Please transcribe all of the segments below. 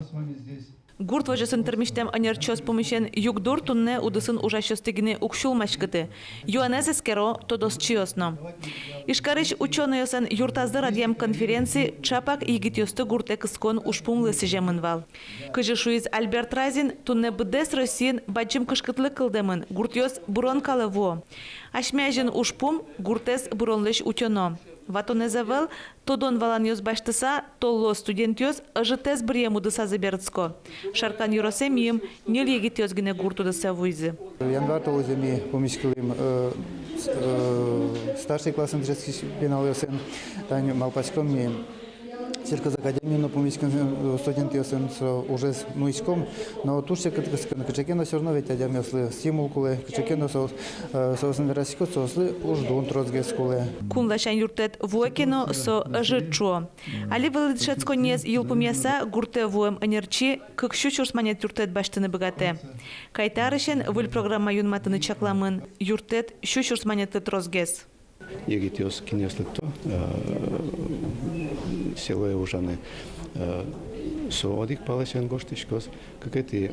с вами здесь. Гурт вожасын термиштем анерчос помещен югдур тунне удысын ужащостыгине укшул мачкыты. Юанезес керо тодос чиосно. Ишкарыч ученыйосын юртазды радиям конференции чапак егитёсты гурте кыскон ушпумлы сижемынвал. Кыжышуиз Альберт Разин тунне быдес Россиин бачым кышкытлы кылдымын гуртёс бурон калыво. Ашмяжин ушпум гуртес буронлыш утёно. Ватонезавел тодон валаньёс баштыса толло студентёс ажытес бриемудыса забердско. Шаркан юросемием нел егитёс гине гуртудыса вуйзы. Январ толоземи помискилим старший класс андресский пеналёсен тань малпачком ми circa academie nu помиским студентёсен уже с муиском, но тут се качекено всё равно ведь адямёслы стимулкулы качекено соус нверасико соуслы уж дон трозгескулы. Кунлашан юртет вуекено со ажычо. Али вылышецко нез юлпумеса гурте вуем энерчи кыкшу чурсманет юртет баштыны богате. Кайтарышен выл программа юнматыны чакламын юртет шу чурсманеты трозгес. Егитиос кинеслыкто село Ужаны соодик палашен гоштишкос, как эти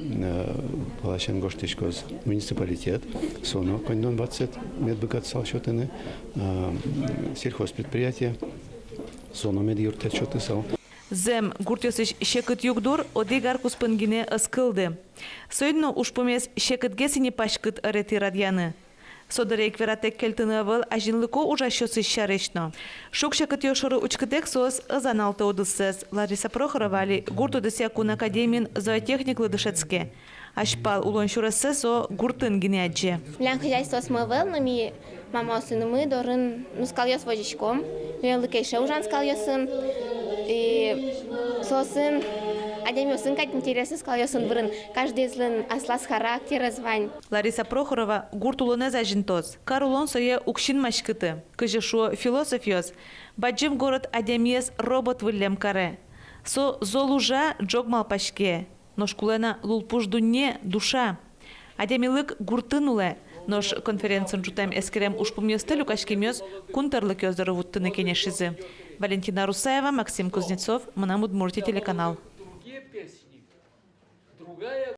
палашен гоштишкос муниципалитет, соно кондон 20 медбегат салшотены сельхозпредприятие, соно медюртет шотысал. Зем гуртёсыш шекыт югдур одегар куспынгине ыскылды. Сойдно ушпумес шекытгесине пашкыт ырети радьяны. Содерек вератек келтынывыл ажинлыко ужащосы шарешно. Шок шекыт ёшоры учкытек сос ызаналты одыссыз. Лариса Прохоровали гурту десякун академин зоотехниклы дышецке. Ашпал улон шурасы со гуртын гинеаджи. Лян хозяйство смывал, но ми мама сын мы дорын скал с водичком. Великий ужан скал сын. И сосын Адемё сын как интересно сказал сын врын. Каждый злын аслас характера звань. Лариса Прохорова гуртулоне зажинтоз. Карулон сое укшин машкыты. Кыжешо философиоз. Баджим город Адемиес робот вылем каре. Со золужа джогмал пашке. Ношкулена лулпуш дунне душа. Адемилык гуртынуле. Нож конференциян жутам эскерем ушпумьёсты люкашкемёз кунтарлык ёздары вуттыны кенешизы. Валентина Русаева, Максим Кузнецов, Манамуд Мурти, телеканал. Песни. Другая